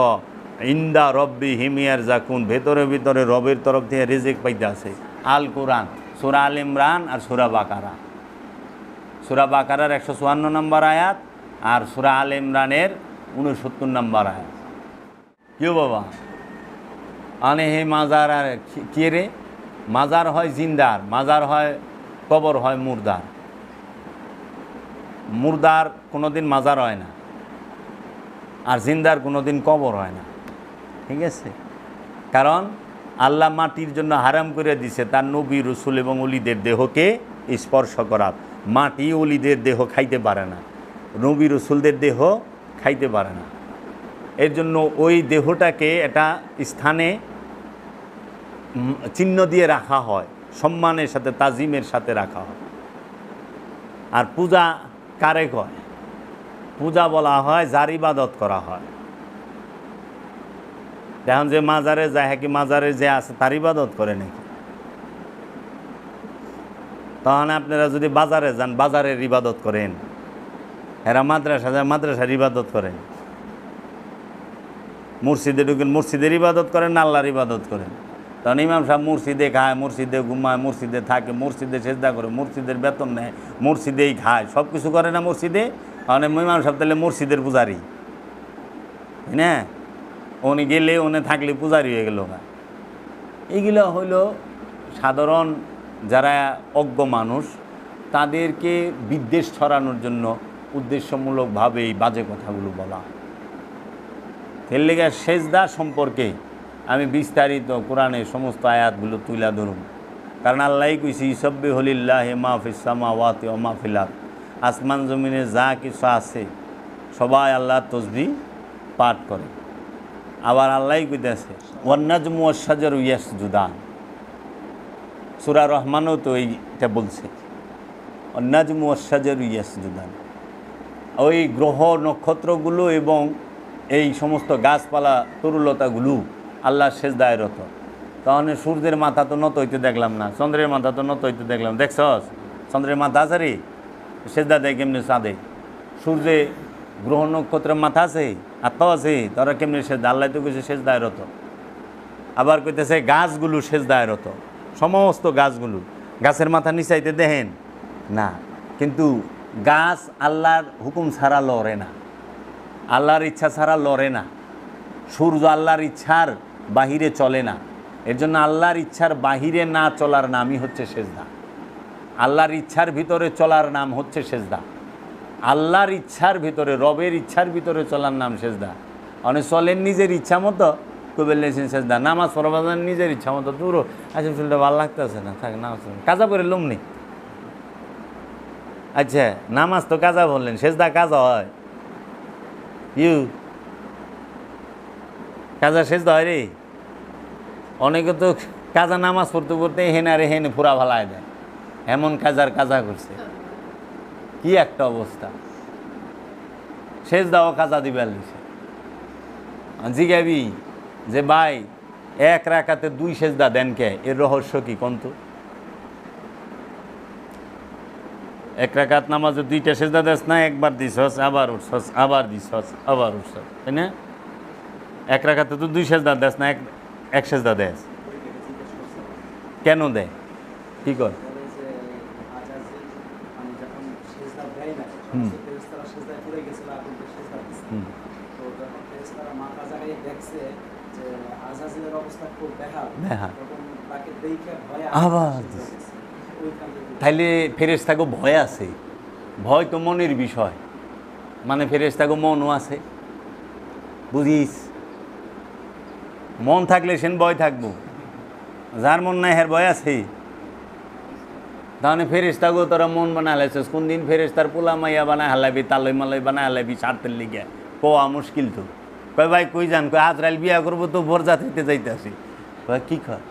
ইন্দা রব্বি হিমিয়ার জাকুন, ভেতরে ভিতরে রবের তরফ থেকে রিজিক পাইতে আছে। আল কোরআন, সূরা আল ইমরান আর সূরা বাকারা। সূরা বাকারার 154 নম্বর আয়াত আর সূরা আল ইমরানের 69 নম্বর আয়াত। কেউ বাবা আনে হে মাজার আর কে রে? মাজার হয় জিন্দার, মাজার হয় কবর হয় মুর্দার। মুর্দার কোনোদিন মাজার হয় না, আর জিন্দার কোনোদিন কবর হয় না। ঠিক আছে? কারণ আল্লাহ মাটির জন্য হারাম করে দিছে তার নবী রসুল এবং অলিদের দেহকে স্পর্শ করার। মাটি অলিদের দেহ খাইতে পারে না, নবী রসুলদের দেহ খাইতে পারে না। এর জন্য ওই দেহটাকে একটা স্থানে চিহ্ন দিয়ে রাখা হয়, সম্মানের সাথে তাজিমের সাথে রাখা হয়। আর পূজা কারে কয়? পূজা বলা হয় যার ইবাদত করা হয়। এখন যে মাজারে যায়, হ্যাঁ কি মাজারে যে আছে তার ইবাদত করে নাকি? তখন আপনারা যদি বাজারে যান, বাজারের ইবাদত করেন। এরা মাদ্রাসা যায়, মাদ্রাসার ইবাদত করেন। মসজিদে ঢুকেন, মসজিদের ইবাদত করেন না আল্লাহর ইবাদত করেন? তখন ইমাম সাহেব মসজিদে খায়, মসজিদে ঘুমায়, মসজিদে থাকে, মসজিদে সেজদা করে, মসজিদের বেতন নেয়, মসজিদেই খায়, সব কিছু করে না মসজিদে? মানে ইমাম সাহেব তাহলে মসজিদের পূজারি, তাই না? উনি গেলে উনি থাকলে পূজারি হয়ে গেল। এইগুলো হইল সাধারণ যারা অজ্ঞ মানুষ, তাদেরকে বিদ্বেষ ছড়ানোর জন্য উদ্দেশ্যমূলকভাবে এই বাজে কথাগুলো বলা। এর লেগে সেজদা সম্পর্কে আমি বিস্তারিত কোরআনের সমস্ত আয়াতগুলো তুলে ধরুন। কারণ আল্লাহই কইছি ইসাব্বিহুলিল্লাহি মা ফিস সামাওয়াতি ওয়া মা ফিল আরদ, আসমান জমিনে যা কিছু আছে সবাই আল্লাহর তাসবিহ পাঠ করে। আবার আল্লাহই কইতেছে ওয়ান নাজমু ওয়াশ শাজারু ইয়াসজুদান, সূরা রহমানও তো এইটা বলছে, ওয়ান নাজমু ওয়াশ শাজারু ইয়াসজুদান। ওই গ্রহ নক্ষত্রগুলো এবং এই সমস্ত গাছপালা তরুলতাগুলো আল্লাহর সেজদায় রত। তখন সূর্যের মাথা তো নত হইতে দেখলাম না, চন্দ্রের মাথা তো নত হইতে দেখলাম। দেখছস চন্দ্রের মাথা আছে রে? সেজদা দেয় কেমনি চাঁদে? সূর্যে গ্রহ নক্ষত্রের মাথা আছে, আত্মাও আছে, তারা কেমনি সেজদা? আল্লাহ তো কইছে সেজদায় রত। আবার কইতেছে গাছগুলো সেজদায় রত, সমস্ত গাছগুলো। গাছের মাথা নিচাইতে দেখেন না, কিন্তু গাছ আল্লাহর হুকুম ছাড়া লড়ে না, আল্লাহর ইচ্ছা ছাড়া লড়ে না। সূর্য আল্লাহর ইচ্ছার বাহিরে চলে না। এর জন্য আল্লাহর ইচ্ছার বাহিরে না চলার নামই হচ্ছে সেজদা। আল্লাহর ইচ্ছার ভিতরে চলার নাম হচ্ছে সেজদা। আল্লাহর ইচ্ছার ভিতরে, রবের ইচ্ছার ভিতরে চলার নাম সেজদা। অনেক চলেন নিজের ইচ্ছা মতো, কবে লেছেন সেজদা। নামাজ পড়াবাজান নিজের ইচ্ছা মতো, দূরও আচ্ছা চুলটা ভালো লাগতেছে না, থাক নামাজ কাজা করে লুমনি। আচ্ছা নামাজ তো কাজা বললেন, সেজদা কাজা হয়? কাজা সেজদা হয় রে? অনেকে তো কাজা নামাজ পড়তে পড়তে হেনারে হেনে পুরা ভালায় দেয়, এমন কাজার কাজা করছে। কি একটা অবস্থা! সেজদাও কাজা দিবার লিছে। জিগাবি যে ভাই এক রাকাতে 2 সেজদা দেন কে? এর রহস্য কি কন্ত? এক রাকাত নামাজে 2টা সেজদা দেস না, একবার দিছস আবার উঠছস, আবার দিছস আবার উঠছস, তাই না? এক রাকাতে তো 2 সেজদা দেস না, এক সেজদা দেস। কেন দেয়? কি কর? তাইলে ফেরেশতাকে ভয় আছে। ভয় তো মনের বিষয়, মানে ফেরেশতাকে মনও আছে, বুঝিস? মন থাকলে সেন ভয় থাকবো, যার মন নাই হের ভয় আছে। তাহলে ফেরেশতাকে তোরা মন বানা লাইছিস। কোন দিন ফেরেশতার পোলা মাইয়া বানায় হালাবি, তালই মালাই বানায় হালাবি স্বার্থের লিগে? কোয়া মুশকিল তো। কয় ভাই কই যান? কয় আজরাইল বিয়া করবো তো বরযাত্রীতে যাইতেছি। কয় কি কয়?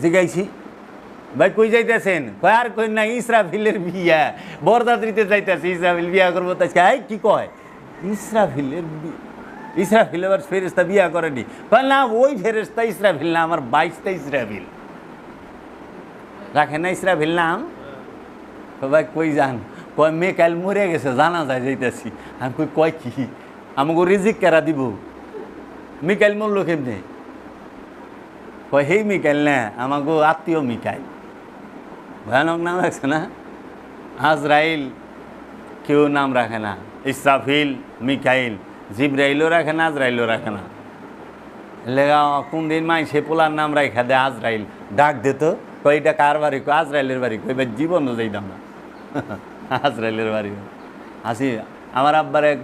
জিগাইছি ভাই কই যাইতেছেন? কয় আর কই না, ইসরাফিলের বিয়া, বরযাত্রীতে যাইতেছি, ইসরাফিল বিয়া করবো। তাই কি কয়? ইসরাফিলের ইসরাফিল আবার ফেরেশতা বিয়া করেনি? কয় না, ওই ফেরেশতা ইসরাফিল না, আমার 22টা ইসরাফিল। রাখে না ইসরাফিল নাম? ভাই কই যান? কয় মেয়ে কাল মরে গেছে, জানা যায় যাইতেছি। আমি কই কয় কি? আমাকে রিজিক কেরা দিব? মিকাইল মরল কেমনে? কয় হেই মিকাইল না, আমাকে আত্মীয় মিকাইল। ভয়ানক নাম রাখছে না? আজরাইল কেউ নাম রাখে না, ইসরাফিল, মিকাইল, জিব্রাইলও রাখে না, আজরাইলও রাখে না। লেগা কোন দিন মাই সে পোলার নাম রাখা দে আজরাইল, ডাক দিত, কয় এটা কার বাড়ি? কয় আজরাইলের বাড়ি। কই ভাই জীবনও যাইতাম না আজরাইলের বাড়ি। আসি আমার আব্বার এক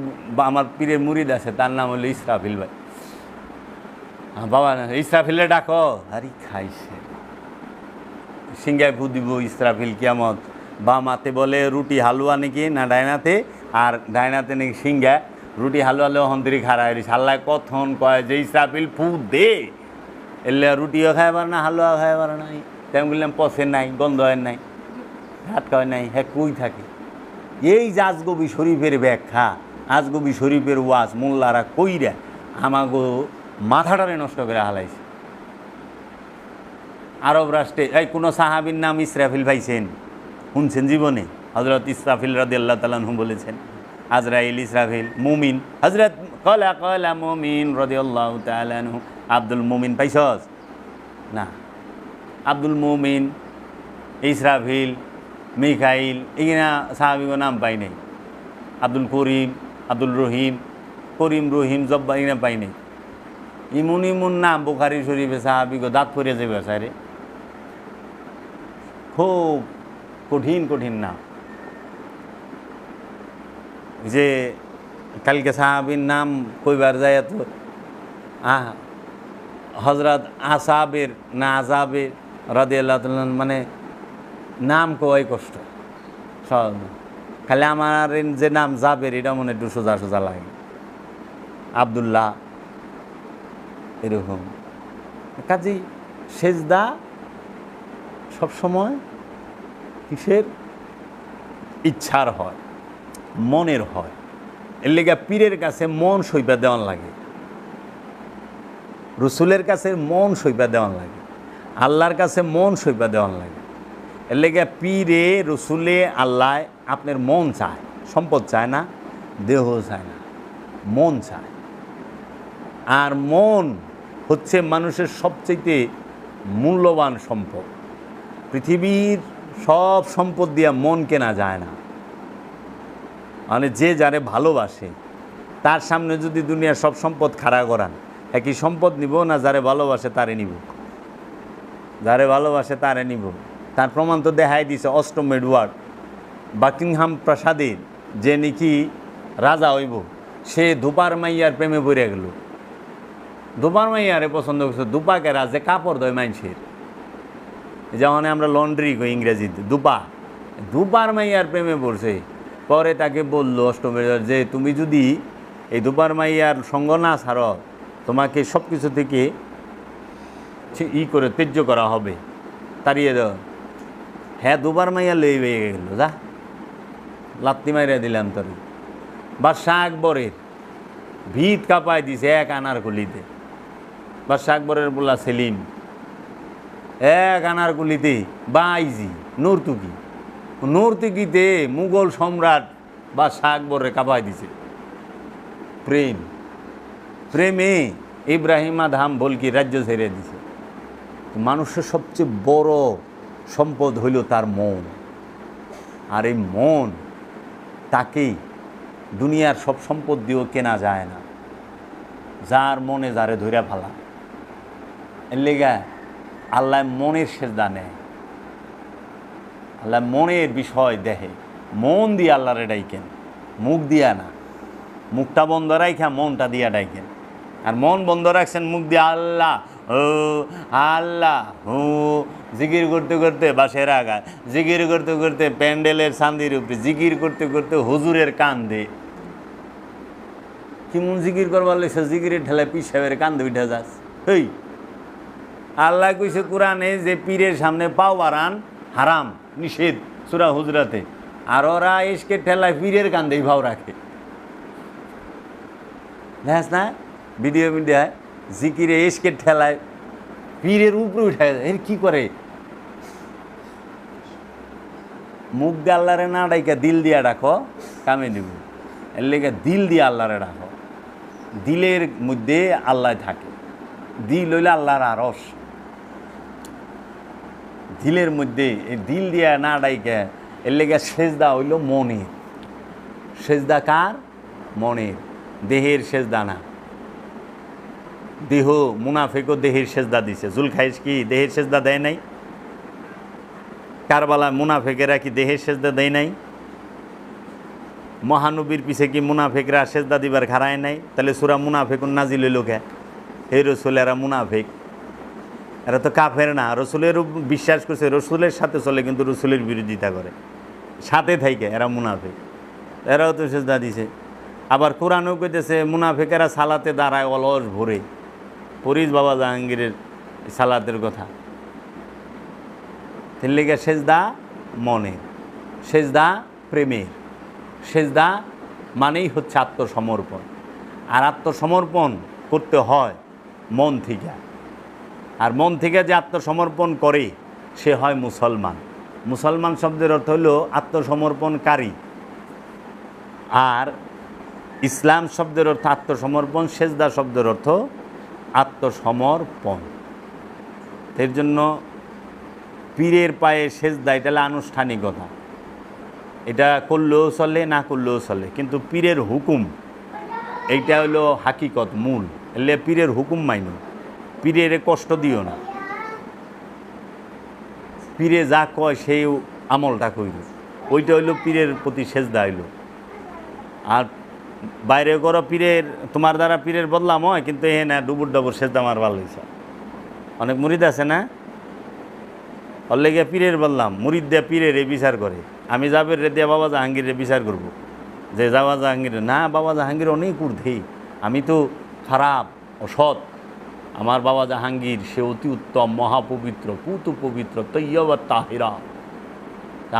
আমার পীরের মুরিদ আছে, তার নাম হলো ইসরাফিল ভাই। বাবা ইসরাফিলে ডাকো, আরে খাইছে সিঙ্গায় ফু দিব ইসরাফিল কিয়ামত। বা মাতে বলে রুটি হালুয়া নাকি না ডায়নাতে, আর ডায়নাতে নাকি সিঙ্গা, রুটি হালুয়ালেও হন্তরি খারা হয়েছে। হাল্লায় কথন কয় যে ইসরাফিল ফু দে, এলে রুটিও খাইবার না, হালুয়া খাইবার নাই। তেমন বললাম পচের নাই, গন্ধ হয় নাই, হাত খাওয়ায় নাই, হ্যাঁ কই থাকে। এই যে আজগবি শরীফের ব্যাখ্যা, আজগবি শরীফের ওয়াজ মোল্লারা কইরা আমাগো মাথাটারে নষ্ট করে হালাইছে। আরব রাষ্ট্রে এই কোনো সাহাবীর নাম ইসরাফিল পাইছেন? শুনছেন জীবনে? হজরত ইসরাফিল রাদিয়াল্লাহু তাআলা আনহু বলেছেন, আজরাইল ইসরাফিল মুমিন, হজরত কলা কলা মুমিন রাদিয়াল্লাহু তাআলা আনহু। আব্দুল মুমিন পাইছস না? আব্দুল মুমিন, ইসরাফিল, মিকাইল, এখানে সাহাবীর নাম পাই নাই। আব্দুল করিম, আব্দুল রহিম, করিম রহিম জব্বা এখানে পাই নাই। ইমুন ইমুন নাম বুখারী শরীফে সাহাবীকে দাঁত পড়ে যাবে স্যারে, খুব কঠিন কঠিন নাম। যে কালকে সাহাবীর নাম কইবার যায় তো হজরত আসাবের না আজাবের রাদিয়াল্লাহু তাআলা, মানে নাম কয় কষ্ট সব। খালি আমার যে নাম জাবের এটা মনে একটু সোজা সোজা লাগে, আবদুল্লাহ এরকম। কাজেই সেজদা সবসময় কিসের? ইচ্ছার হয়, মনের হয়। এর লেগে পীরের কাছে মন সইপা দেওয়ান লাগে, রসুলের কাছে মন সইপা দেওয়ান লাগে, আল্লাহর কাছে মন সইপা দেওয়ান লাগে। এর লেগে পীরে রসুলে আল্লাহ আপনার মন চায়, সম্পদ চায় না, দেহ চায় না, মন চায়। আর মন হচ্ছে মানুষের সবচেয়ে মূল্যবান সম্পদ। পৃথিবীর সব সম্পদ দিয়া মন কেনা যায় না। মানে যে যারে ভালোবাসে তার সামনে যদি দুনিয়ার সব সম্পদ খাড়া করান, একই সম্পদ নিব না যারে ভালোবাসে তারে নিব? যারে ভালোবাসে তারে নিব। তার প্রমাণ তো দেখাই দিছে অষ্টম এডওয়ার্ড বাকিংহাম প্রাসাদের যে নাকি রাজা হইব, সে ধুপার মাইয়ার প্রেমে পড়ে গেল। ধুপার মাইয়ারে পছন্দ করছে। দুপাকে রাজে কাপড় দেয় মানুষের, যেমন আমরা লন্ড্রি কই ইংরেজিতে, দুপা। দুপার মাইয়ার প্রেমে পড়ছে। পরে তাকে বলল অষ্টমের যে তুমি যদি এই দুপার মাইয়ার সঙ্গ না ছাড়ো, তোমাকে সব কিছু থেকে করে ত্যায্য করা হবে, তাড়িয়ে দাও। হ্যাঁ দুবার মাইয়া লই বেয়ে গেল, যা লাত্তি মাইরা দিলাম তোর। বাদশাহ আকবরের ভিত কাঁপাই দিছে এক আনার কুলিতে। বাদশাহ আকবরের বলা সেলিম এক আনার কুলিতে বাইজি নর্তুকি, নর্তুকিতে মুঘল সম্রাট বাদশাহ আকবরের কাঁপাই দিছে। প্রেম, প্রেমে ইব্রাহিম আদহাম বলকি রাজ্য ছেড়ে দিছে। মানুষের সবচেয়ে বড় সম্পদ হইল তার মন। আর এই মন তাকেই দুনিয়ার সব সম্পদ দিয়েও কেনা যায় না। যার মনে যারে ধইরা ফালা, এর লেগা আল্লাহ মনের সেজদা নেয়, আল্লাহ মনের বিষয় দেখে। মন দিয়ে আল্লাহরে ডাইকেন, মুখ দিয়া না। মুখটা বন্ধ রাখা মনটা দিয়া ডাইকেন। আর মন বন্ধ রাখছেন, মুখ দিয়ে আল্লাহ ও আল্লাহ ও জিকির করতে করতে বাসের আগায়, জিকির করতে করতে প্যান্ডেলের চান্দির উপরে, জিকির করতে করতে হুজুরের কান্দে। কেমন জিকির করবার লাগছে, জিকিরের ঠেলায় পীর সাহেবের কান্দে উঠে যাস। এই আল্লাহ কইছে কোরআনে যে পীরের সামনে পাও বাড়ান হারাম, নিষেধ সূরা হুজরাতে। আর ওরা এসকে ঠেলায় পীরের কান্দেই ভাও রাখে। দেখ না ভিডিও মিডিয়ায় জিকিরে এসকে ঠেলায় পীরের উপরে উঠে যায়। এর কী করে? মুখ দিয়ে আল্লাহরে না ডাইকা দিল দিয়া ডাকো, কামে দিব। এর লেগে দিল দিয়ে আল্লাহরে ডাকো। দিলের মধ্যে আল্লাহ থাকে। দিল হইলে আল্লাহর আরশ, দিলের মধ্যে এই দিল দিয়া না ডাইকে। এর লেগে সেজদা হইল মনের। সেজদা কার? মনের, দেহের সেজদা না। দেহ মুনাফেকও দেহের সেজদা দিছে। জুলখাইস কি দেহের সেজদা দেয় নাই? কারবালায় মুনাফেকেরা কি দেহের সেজদা দেয় নাই? মহানবীর পিছে কি মুনাফেকরা সেজদা দিবার খাড়ায় নাই? তাহলে সূরা মুনাফিকুন নাজিল হইল কে? হে রসুল, এরা মুনাফিক, এরা তো কাফের না। রসুলের বিশ্বাস করছে, রসুলের সাথে চলে, কিন্তু রসুলের বিরোধিতা করে, সাথে থাইকে এরা মুনাফিক। এরাও তো সেজদা দিছে। আবার কোরআনও কইতেছে মুনাফিকেরা সালাতে দাঁড়ায় অলস ভরে। পরিস বাবা জাহাঙ্গীরের সালাতের কথা। এর লেগে সেজদা মনের, সেজদা প্রেমের। সেজদা মানেই হচ্ছে আত্মসমর্পণ। আর আত্মসমর্পণ করতে হয় মন থেকে। আর মন থেকে যে আত্মসমর্পণ করে সে হয় মুসলমান। মুসলমান শব্দের অর্থ হল আত্মসমর্পণকারী। আর ইসলাম শব্দের অর্থ আত্মসমর্পণ, সেজদা শব্দের অর্থ আত্মসমর্পণ। এর জন্য পীরের পায়ে সেজদা, এটা হলো আনুষ্ঠানিকতা। এটা করলেও চলে, না করলেও চলে, কিন্তু পীরের হুকুম এইটা হলো হাকিকত, মূল। এলে পীরের হুকুম মাইনো, পীরের কষ্ট দিও না। পীরে যা কয় সেই আমলটা কইল, ওইটা হইল পীরের প্রতি সেজদা হইল। আর বাইরে করো পীরের, তোমার দ্বারা পীরের বদলাম হয়, কিন্তু এ না ডুবুর ডবুর সেজদা আমার ভালো হয়েছে। অনেক মুরিদ আছে না, ওর লেগে পীরের বললাম, মুরিদ দিয়ে পীরের এই বিচার করে। আমি যাবের রে দিয়ে বাবা জাহাঙ্গীরের বিচার করব, যে বাবা জাহাঙ্গীর না, বাবা জাহাঙ্গীর অনেক ঊর্ধ্বে, আমি তো খারাপ অসৎ। আমার বাবা জাহাঙ্গীর সে অতি উত্তম, মহাপবিত্র, পুতু পবিত্র, তৈয়বা তাহিরা।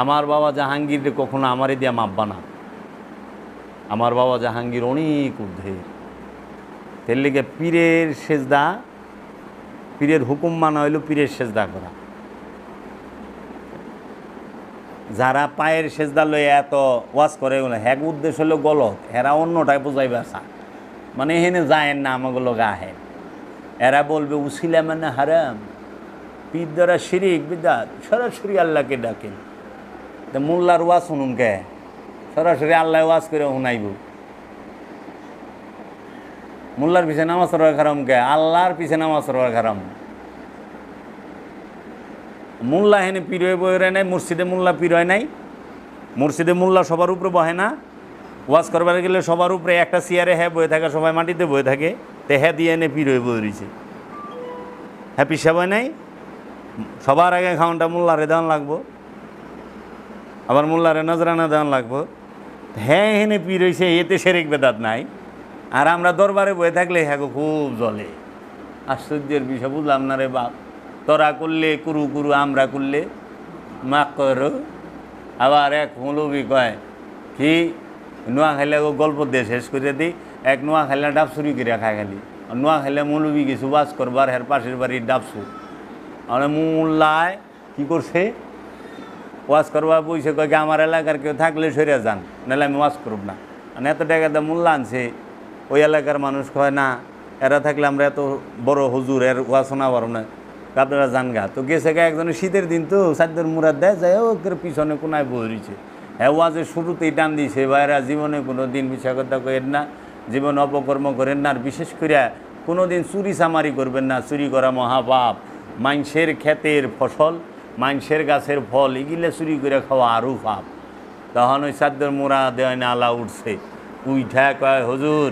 আমার বাবা জাহাঙ্গীর কখনো আমারে দিয়া মাপবা না। আমার বাবা জাহাঙ্গীর অনেক ঊর্ধ্বে। এর লেগে পীরের সেজদা, পীরের হুকুম মানা হইল পীরের সেজদা করা। যারা পায়ের সেজদা লয়ে এত ওয়াজ করে, হ্যাক উদ্দেশ্য হলো গলত, এরা অন্যটাই বোঝাইবে আসা, মানে এখানে যায়েন না আমাগুলো গাহেন। এরা বলবে উসিলা মানে হারাম, পীর দ্বারা শিরিক বিদাত, সরাসরি আল্লাহকে ডাকেন। তা মোল্লার ওয়াজ শুনুন কে? সরাসরি আল্লাহ ওয়াজ করে শুনাইব। মোল্লার পিছে নামাজ পড়ার খারাম কে? আল্লাহর পিছে নামাজ পড়ার খারাম। মোল্লা হেনে পীর হয়ে বয়ে নাই, মসজিদে মোল্লা পীর হয় নাই। মসজিদে মোল্লা সবার উপরে বহে না, ওয়াজ করবার গেলে সবার উপরে একটা চেয়ারে হ্যাঁ বয়ে থাকে, সবাই মাটিতে বয়ে থাকে, তে হ্যাঁ দিয়ে এনে পীর হয়ে বয়ে রয়েছে। হ্যাঁ পিসাব হয় নাই, সবার আগে খাওয়ানটা মোল্লারে দেওয়ান লাগবো, আবার মোল্লারে নজরানা দেওয়ান লাগবো। হ্যাঁ হেনে পীর হয়েছে, এতে সেরেক বেদাত নাই। আর আমরা দরবারে বয়ে থাকলে হ্যাঁ খুব জলে। আশ্চর্যের বিষয়, বুঝলাম না রে বাপ। তোরা করলে কুরু কুরু, আমরা করলে মাক করো। আবার এক মৌলবি কয় কি, নোয়া খাইলে গল্প দিয়ে শেষ করে দিই। এক নোয়া খাইলে ডাব চুরি করে খায় খালি। নোয়া খাইলে মৌলবি কিছু বাস করবার, হের পাশের বাড়ির ডাবসু। মানে মোল্লায় কী করছে, ওয়াজ করবার বইসে কয় কি আমার এলাকার কেউ থাকলে সরে যান, নাহলে আমি ওয়াজ করব না। মানে এত টাকা দিয়ে মোল্লা আনছে, ওই এলাকার মানুষ কয় না, এরা থাকলে আমরা এত বড় হুজুর, এর ওয়াজ শোনা পারো না, আপনারা জান গা। তো গেছে গা একজনের শীতের দিন, তো সাদ্যের মুরাদ দেয় যায়, ওকে পিছনে কোনায় বই রয়েছে। হ্যাঁ ওয়াজের শুরুতেই টান দিয়েছে, ভাইরা জীবনে কোনো দিন মিছা কথা করেন না, জীবন অপকর্ম করেন না, আর বিশেষ করে কোনো দিন চুরি চামারি করবেন না। চুরি করা মহাপাপ। মানুষের ক্ষেতের ফসল, মানুষের গাছের ফল, এগুলো চুরি করে খাওয়া আরও পাপ। তখন ওই সাদ্যের মুরা দেয় না আলা উঠছে, উইঠা কয় হুজুর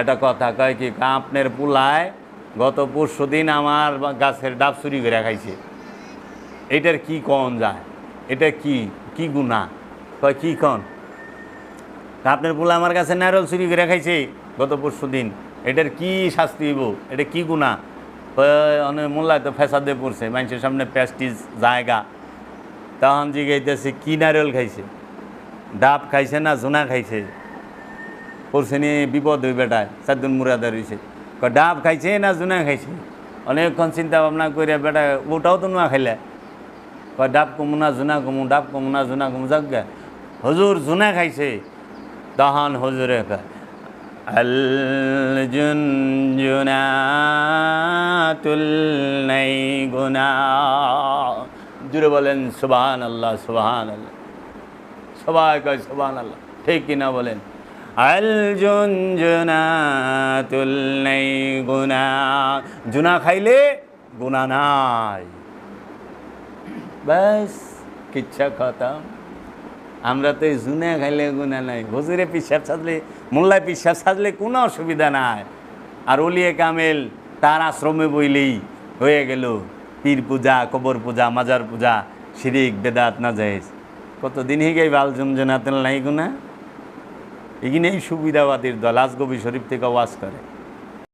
একটা কথা, কয় কি আপনার পুলায় গত পরশু দিন আমার গাছের ডাব চুরি করে খাইছে। এটার কি কন যায়, এটা কি কি গুনাহ? কয় কি কন? আপনার পোলা আমার কাছে নারল চুরি করে খাইছে গত পরশু দিন, এটার কি শাস্তি হইব, এটা কি গুনাহ? অনেক মোল্লায় তো ফেসাদে পড়ছে, মানুষের সামনে প্যাস্টিজ জায়গা। তখন জিগাইতেছে কি নারল খাইছে, ডাব খাইছে না জোনা খাইছে? পড়ছে নি বিপদ হই বেটায়, সাদ্দুন মুরাদার হয়েছে। ডাব খাইছে না জোনা খাইছে? অনেকক্ষণ চিন্তা ভাবনা করে বেটা ওটাও তো নোয়া খাইলে। কয় ডাব কমু না জোনা কমু, ডাব কমু না জোনা কমু, যাক হুজুর জোনা খাইছে। তখন হুজুরে কয় আল জুনজুনাতুল নাই গুনা। জুড়ে বলেন সুবহানাল্লাহ, সুবহানাল্লাহ। সবাই কয় সুবহানাল্লাহ, ঠিক কিনা বলেন? আল জুনজুনাতুল নাই গুনা, জুনা খাইলে গুনাহ নাই। ব্যাস, কিচ্ছা খতম। আমরা তো এই জুনা খাইলে গুনাহ নাই, হুজুরে পিসাব সাজলে, মোল্লায় পিসাব সাজলে কোনো অসুবিধা নাই। আর ওলিয়ে কামেল তার আশ্রমে বইলেই হয়ে গেল পীর পূজা, কবর পূজা, মাজার পূজা, শিরিক, বেদাত, নাজায়েজ। কতদিন হয়ে গেই বাল জুমজুনাতুল নাই গুনাহ। এখানেই সুবিধাবাদীর দল আজগবি শরীফ থেকে ওয়াজ করে।